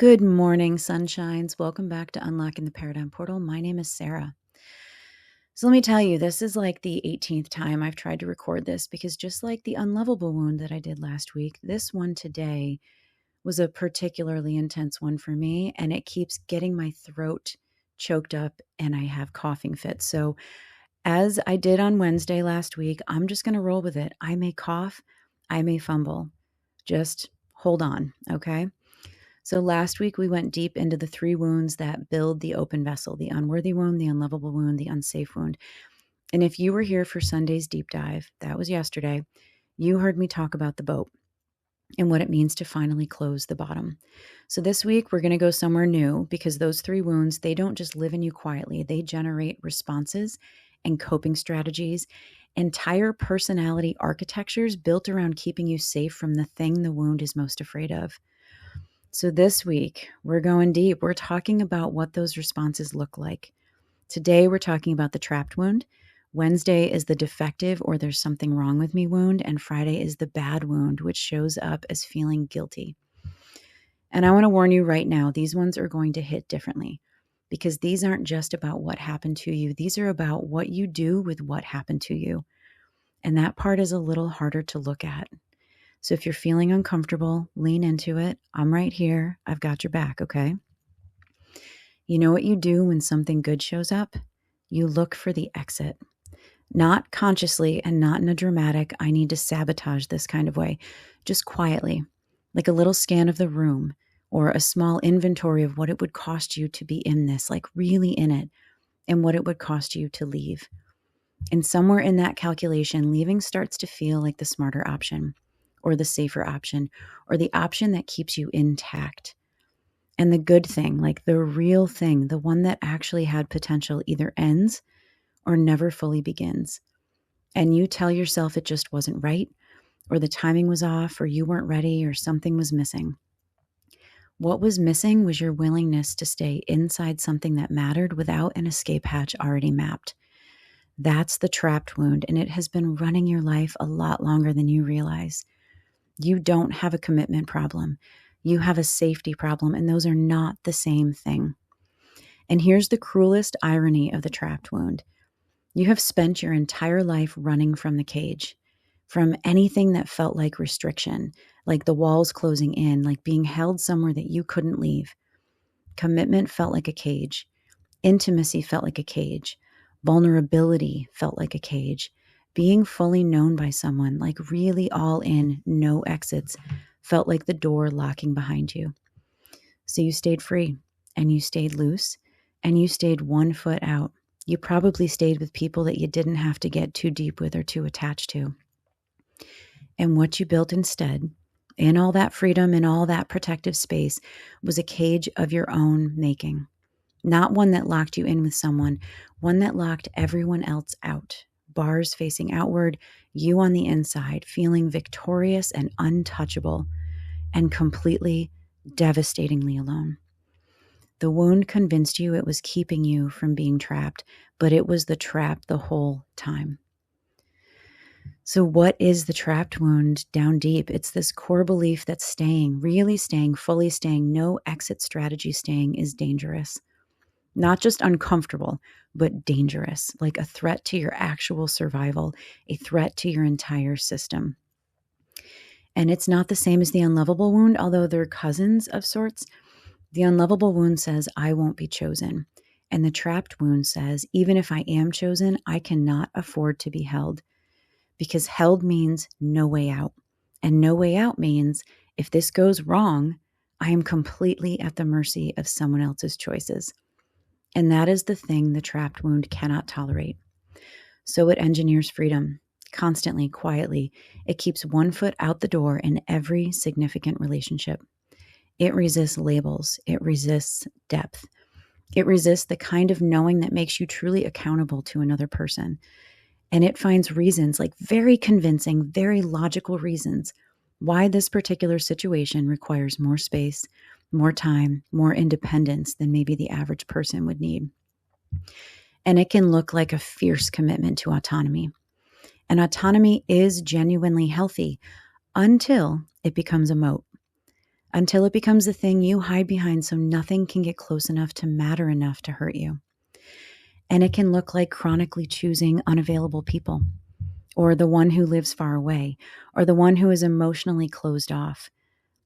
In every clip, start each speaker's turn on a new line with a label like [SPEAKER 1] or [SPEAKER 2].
[SPEAKER 1] Good morning, sunshines. Welcome back to Unlocking the Paradigm Portal. My name is Sarah. So let me tell you, this is like the 18th time I've tried to record this because just like the unlovable wound that I did last week, this one today was a particularly intense one for me, and it keeps getting my throat choked up and I have coughing fits. So as I did on Wednesday last week, I'm just going to roll with it. I may cough, I may fumble. Just hold on, okay? So last week we went deep into the three wounds that build the open vessel: the unworthy wound, the unlovable wound, the unsafe wound. And if you were here for Sunday's deep dive, that was yesterday, you heard me talk about the boat and what it means to finally close the bottom. So this week we're going to go somewhere new because those three wounds, they don't just live in you quietly. They generate responses and coping strategies, entire personality architectures built around keeping you safe from the thing the wound is most afraid of. So this week, we're going deep. We're talking about what those responses look like. Today, we're talking about the trapped wound. Wednesday is the defective or there's something wrong with me wound. And Friday is the bad wound, which shows up as feeling guilty. And I want to warn you right now, these ones are going to hit differently because these aren't just about what happened to you. These are about what you do with what happened to you. And that part is a little harder to look at. So if you're feeling uncomfortable, lean into it. I'm right here. I've got your back, okay? You know what you do when something good shows up? You look for the exit. Not consciously and not in a dramatic, I need to sabotage this kind of way. Just quietly, like a little scan of the room or a small inventory of what it would cost you to be in this, like really in it, and what it would cost you to leave. And somewhere in that calculation, leaving starts to feel like the smarter option, or the safer option, or the option that keeps you intact. And the good thing, like the real thing, the one that actually had potential, either ends or never fully begins. And you tell yourself it just wasn't right, or the timing was off, or you weren't ready, or something was missing. What was missing was your willingness to stay inside something that mattered without an escape hatch already mapped. That's the trapped wound, and it has been running your life a lot longer than you realize. You don't have a commitment problem. You have a safety problem, and those are not the same thing. And here's the cruelest irony of the trapped wound. You have spent your entire life running from the cage, from anything that felt like restriction, like the walls closing in, like being held somewhere that you couldn't leave. Commitment felt like a cage. Intimacy felt like a cage. Vulnerability felt like a cage. Being fully known by someone, like really all in, no exits, felt like the door locking behind you. So you stayed free, and you stayed loose, and you stayed 1 foot out. You probably stayed with people that you didn't have to get too deep with or too attached to. And what you built instead, in all that freedom, in all that protective space, was a cage of your own making. Not one that locked you in with someone, one that locked everyone else out. Bars facing outward, you on the inside, feeling victorious and untouchable, and completely, devastatingly alone. The wound convinced you it was keeping you from being trapped, but it was the trap the whole time. So what is the trapped wound down deep? It's this core belief that staying, really staying, fully staying, no exit strategy staying is dangerous. Not just uncomfortable, but dangerous, like a threat to your actual survival, a threat to your entire system. And it's not the same as the unlovable wound, although they're cousins of sorts. The unlovable wound says, I won't be chosen. And the trapped wound says, even if I am chosen, I cannot afford to be held. Because held means no way out. And no way out means if this goes wrong, I am completely at the mercy of someone else's choices. And that is the thing the trapped wound cannot tolerate. So it engineers freedom, constantly, quietly. It keeps 1 foot out the door in every significant relationship. It resists labels. It resists depth. It resists the kind of knowing that makes you truly accountable to another person. And it finds reasons, like very convincing, very logical reasons, why this particular situation requires more space, more time, more independence than maybe the average person would need. And it can look like a fierce commitment to autonomy. And autonomy is genuinely healthy until it becomes a moat. until it becomes the thing you hide behind so nothing can get close enough to matter enough to hurt you. And it can look like chronically choosing unavailable people, or the one who lives far away, or the one who is emotionally closed off,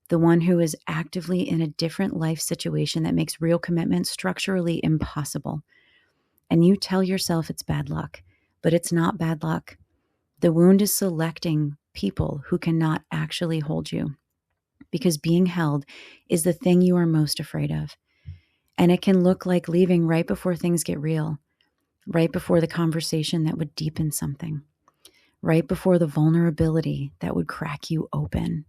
[SPEAKER 1] the one who is actively in a different life situation that makes real commitment structurally impossible. And you tell yourself it's bad luck, but it's not bad luck. The wound is selecting people who cannot actually hold you, because being held is the thing you are most afraid of. And it can look like leaving right before things get real, right before the conversation that would deepen something, right before the vulnerability that would crack you open,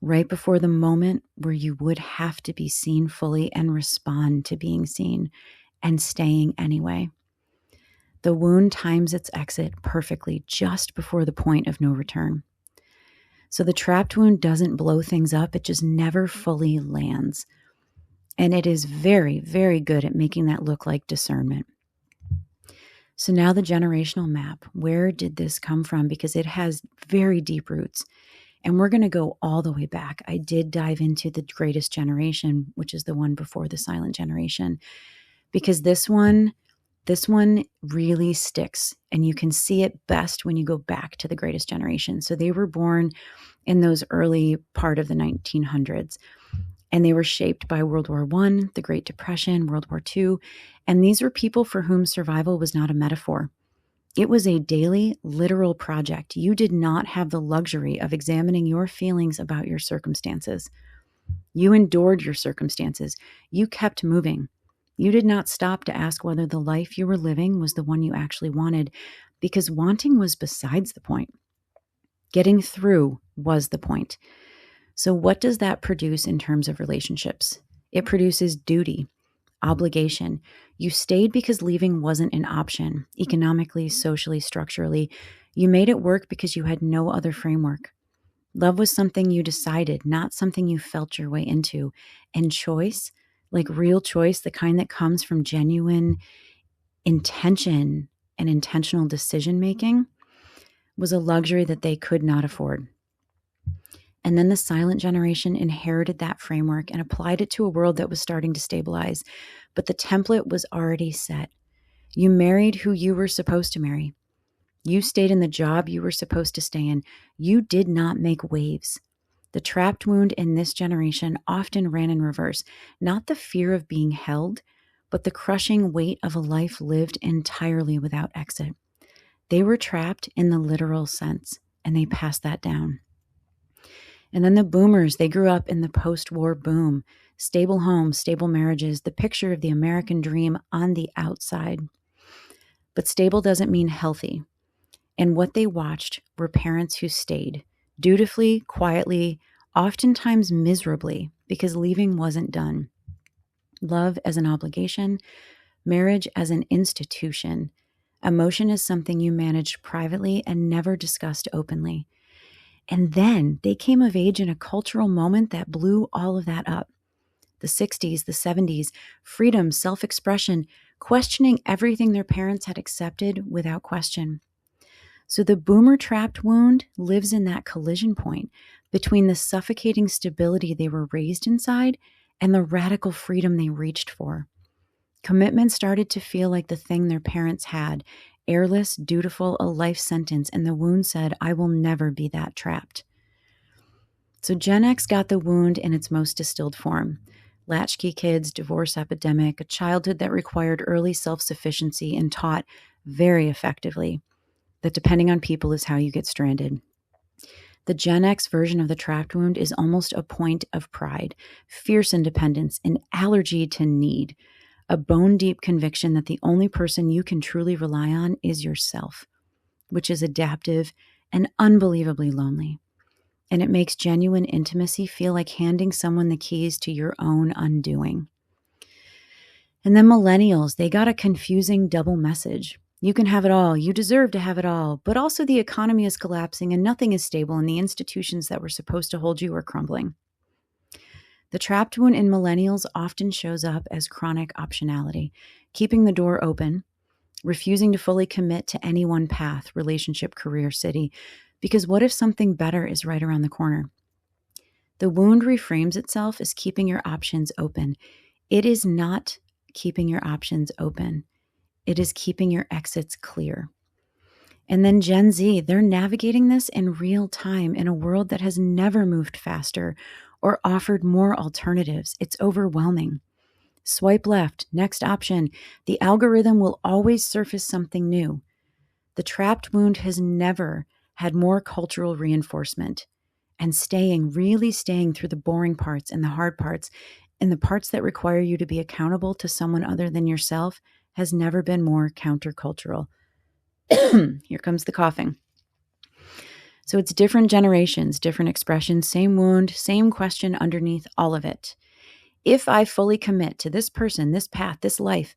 [SPEAKER 1] right before the moment where you would have to be seen fully and respond to being seen and staying anyway. The wound times its exit perfectly just before the point of no return. So the trapped wound doesn't blow things up, it just never fully lands. And it is very, very good at making that look like discernment. So now the generational map, where did this come from? Because it has very deep roots. And we're going to go all the way back. I did dive into the greatest generation, which is the one before the silent generation, because this one really sticks, and you can see it best when you go back to the greatest generation. So they were born in those early part of the 1900s, and they were shaped by World War I, the Great Depression, World War II, and these were people for whom survival was not a metaphor. It was a daily, literal project. You did not have the luxury of examining your feelings about your circumstances. You endured your circumstances. You kept moving. You did not stop to ask whether the life you were living was the one you actually wanted, because wanting was besides the point. Getting through was the point. So what does that produce in terms of relationships? It produces duty, obligation. You stayed because leaving wasn't an option, economically, socially, structurally. You made it work because you had no other framework. Love was something you decided, not something you felt your way into. And choice, like real choice, the kind that comes from genuine intention and intentional decision making, was a luxury that they could not afford. And then the silent generation inherited that framework and applied it to a world that was starting to stabilize. But the template was already set. You married who you were supposed to marry. You stayed in the job you were supposed to stay in. You did not make waves. The trapped wound in this generation often ran in reverse, not the fear of being held, but the crushing weight of a life lived entirely without exit. They were trapped in the literal sense, and they passed that down. And then the boomers, they grew up in the post-war boom, stable homes, stable marriages, the picture of the American dream on the outside. But stable doesn't mean healthy. And what they watched were parents who stayed, dutifully, quietly, oftentimes miserably, because leaving wasn't done. Love as an obligation, marriage as an institution. Emotion is something you managed privately and never discussed openly. And then they came of age in a cultural moment that blew all of that up. The 60s, the 70s, freedom, self-expression, questioning everything their parents had accepted without question. So the boomer trapped wound lives in that collision point between the suffocating stability they were raised inside and the radical freedom they reached for. Commitment started to feel like the thing their parents had, airless, dutiful, a life sentence, and the wound said, I will never be that trapped. So Gen X got the wound in its most distilled form. Latchkey kids, divorce epidemic, a childhood that required early self-sufficiency and taught very effectively that depending on people is how you get stranded. The Gen X version of the trapped wound is almost a point of pride, fierce independence, an allergy to need, a bone-deep conviction that the only person you can truly rely on is yourself, which is adaptive and unbelievably lonely. And it makes genuine intimacy feel like handing someone the keys to your own undoing. And then millennials, they got a confusing double message. You can have it all. You deserve to have it all. But also the economy is collapsing and nothing is stable and the institutions that were supposed to hold you are crumbling. The trapped wound in millennials often shows up as chronic optionality, keeping the door open, refusing to fully commit to any one path, relationship, career, city, because what if something better is right around the corner? The wound reframes itself as keeping your options open. It is not keeping your options open. It is keeping your exits clear. And then Gen Z, they're navigating this in real time in a world that has never moved faster or offered more alternatives. It's overwhelming. Swipe left, next option. The algorithm will always surface something new. The trapped wound has never had more cultural reinforcement. And really staying through the boring parts and the hard parts and the parts that require you to be accountable to someone other than yourself has never been more countercultural. Here comes the coughing. So it's different generations, different expressions, same wound, same question underneath all of it. If I fully commit to this person, this path, this life,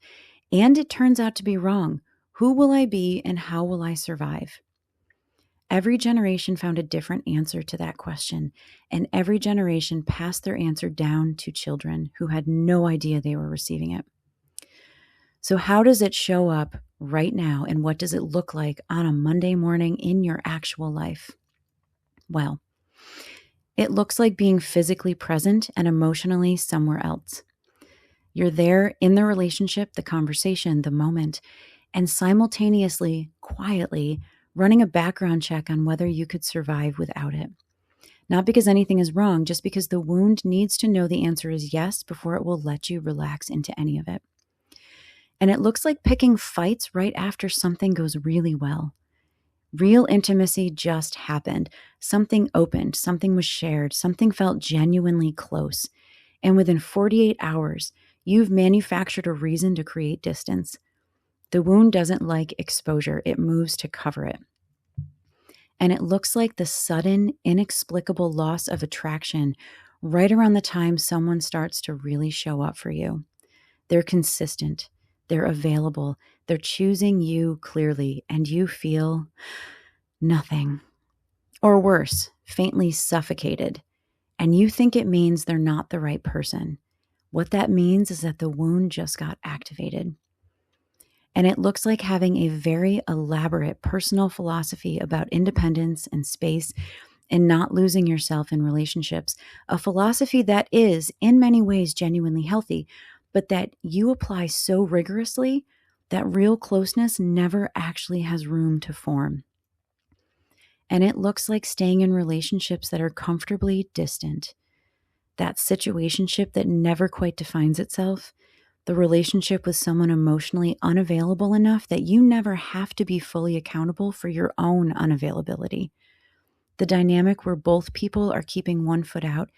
[SPEAKER 1] and it turns out to be wrong, who will I be and how will I survive? Every generation found a different answer to that question, and every generation passed their answer down to children who had no idea they were receiving it. So how does it show up right now, and what does it look like on a Monday morning in your actual life? Well, it looks like being physically present and emotionally somewhere else. You're there in the relationship, the conversation, the moment, and simultaneously, quietly, running a background check on whether you could survive without it. Not because anything is wrong, just because the wound needs to know the answer is yes before it will let you relax into any of it. And it looks like picking fights right after something goes really well. Real intimacy just happened. Something opened, something was shared, something felt genuinely close. And within 48 hours, you've manufactured a reason to create distance. The wound doesn't like exposure. It moves to cover it. And it looks like the sudden, inexplicable loss of attraction right around the time someone starts to really show up for you. They're consistent. They're available. They're choosing you clearly, and you feel nothing. Or worse, faintly suffocated. And you think it means they're not the right person. What that means is that the wound just got activated. And it looks like having a very elaborate personal philosophy about independence and space and not losing yourself in relationships. A philosophy that is, in many ways, genuinely healthy, but that you apply so rigorously that real closeness never actually has room to form. And it looks like staying in relationships that are comfortably distant. That situationship that never quite defines itself. The relationship with someone emotionally unavailable enough that you never have to be fully accountable for your own unavailability. The dynamic where both people are keeping one foot out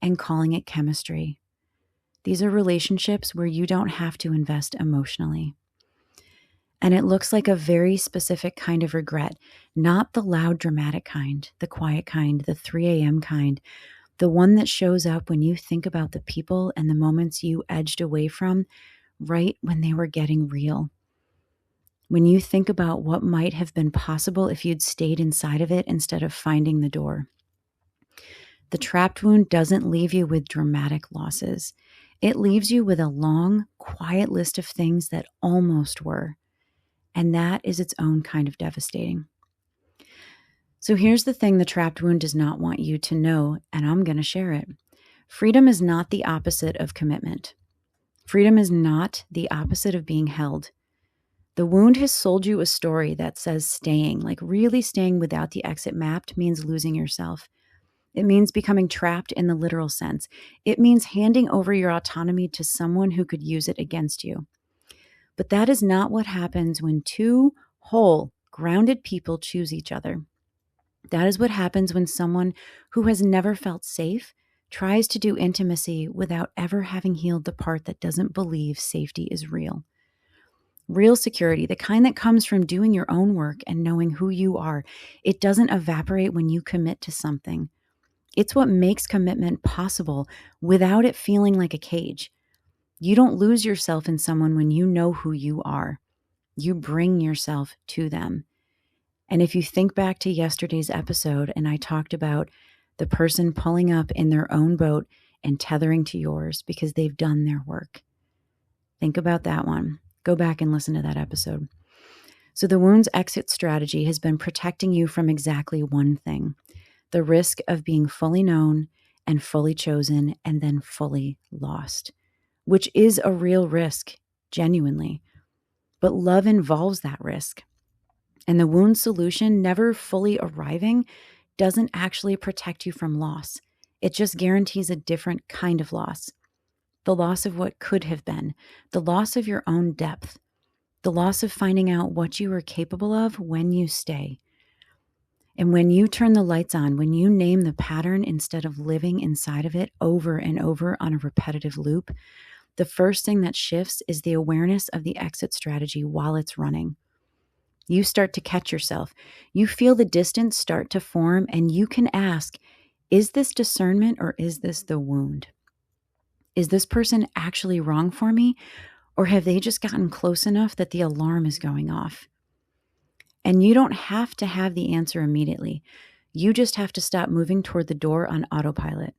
[SPEAKER 1] and calling it chemistry. These are relationships where you don't have to invest emotionally. And it looks like a very specific kind of regret, not the loud, dramatic kind, the quiet kind, the 3 a.m. kind, the one that shows up when you think about the people and the moments you edged away from right when they were getting real. When you think about what might have been possible if you'd stayed inside of it instead of finding the door. The trapped wound doesn't leave you with dramatic losses. It leaves you with a long, quiet list of things that almost were. And that is its own kind of devastating. So here's the thing the trapped wound does not want you to know, and I'm going to share it. Freedom is not the opposite of commitment. Freedom is not the opposite of being held. The wound has sold you a story that says staying, like really staying without the exit mapped, means losing yourself. It means becoming trapped in the literal sense. It means handing over your autonomy to someone who could use it against you. But that is not what happens when two whole, grounded people choose each other. That is what happens when someone who has never felt safe tries to do intimacy without ever having healed the part that doesn't believe safety is real. Real security, the kind that comes from doing your own work and knowing who you are, it doesn't evaporate when you commit to something. It's what makes commitment possible without it feeling like a cage. You don't lose yourself in someone when you know who you are. You bring yourself to them. And if you think back to yesterday's episode and I talked about the person pulling up in their own boat and tethering to yours because they've done their work. Think about that one. Go back and listen to that episode. So the wound's exit strategy has been protecting you from exactly one thing, the risk of being fully known and fully chosen and then fully lost, which is a real risk, genuinely. But love involves that risk. And the wound solution never fully arriving doesn't actually protect you from loss. It just guarantees a different kind of loss. The loss of what could have been, the loss of your own depth, the loss of finding out what you are capable of when you stay. And when you turn the lights on, when you name the pattern instead of living inside of it over and over on a repetitive loop, the first thing that shifts is the awareness of the exit strategy while it's running. You start to catch yourself. You feel the distance start to form, and you can ask, is this discernment or is this the wound? Is this person actually wrong for me, or have they just gotten close enough that the alarm is going off? And you don't have to have the answer immediately. You just have to stop moving toward the door on autopilot.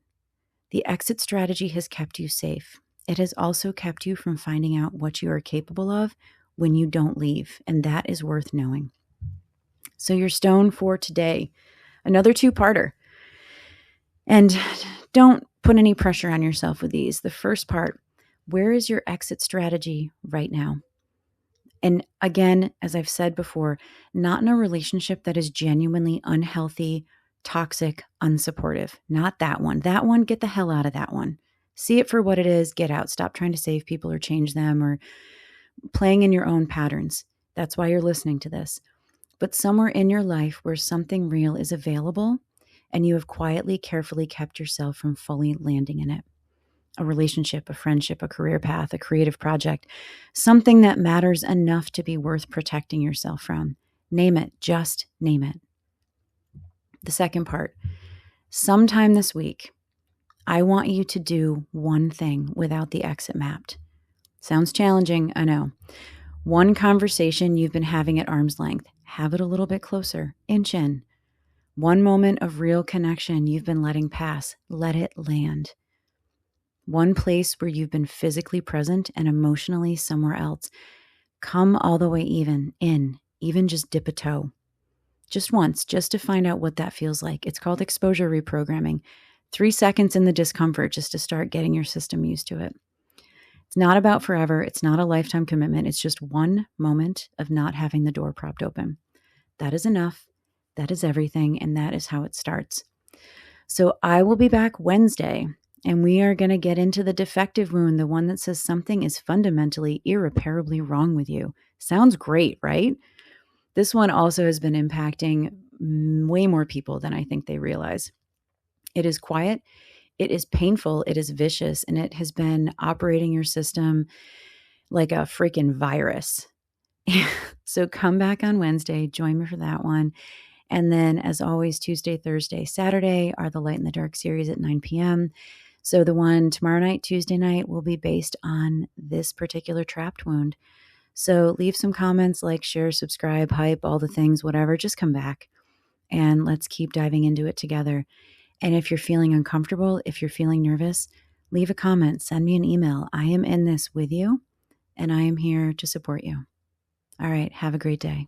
[SPEAKER 1] The exit strategy has kept you safe. It has also kept you from finding out what you are capable of when you don't leave, and that is worth knowing. So your stone for today, another two-parter. And don't put any pressure on yourself with these. The first part, where is your exit strategy right now? And again, as I've said before, not in a relationship that is genuinely unhealthy, toxic, unsupportive. Not that one. That one, get the hell out of that one. See it for what it is. Get out. Stop trying to save people or change them or playing in your own patterns. That's why you're listening to this. But somewhere in your life where something real is available and you have quietly, carefully kept yourself from fully landing in it. A relationship, a friendship, a career path, a creative project, something that matters enough to be worth protecting yourself from. Name it. Just name it. The second part, sometime this week, I want you to do one thing without the exit mapped. Sounds challenging, I know. One conversation you've been having at arm's length, have it a little bit closer, inch in. One moment of real connection you've been letting pass, let it land. One place where you've been physically present and emotionally somewhere else. Come all the way even just dip a toe. Just once, just to find out what that feels like. It's called exposure reprogramming. 3 seconds in the discomfort just to start getting your system used to it. It's not about forever. It's not a lifetime commitment. It's just one moment of not having the door propped open. That is enough. That is everything. And that is how it starts. So I will be back Wednesday. And we are going to get into the defective wound, the one that says something is fundamentally, irreparably wrong with you. Sounds great, right? This one also has been impacting way more people than I think they realize. It is quiet, it is painful, it is vicious, and it has been operating your system like a freaking virus. So come back on Wednesday, join me for that one. And then, as always, Tuesday, Thursday, Saturday are the Light in the Dark series at 9 p.m. So the one tomorrow night, Tuesday night, will be based on this particular trapped wound. So leave some comments, like, share, subscribe, hype, all the things, whatever. Just come back and let's keep diving into it together. And if you're feeling uncomfortable, if you're feeling nervous, leave a comment, send me an email. I am in this with you and I am here to support you. All right, have a great day.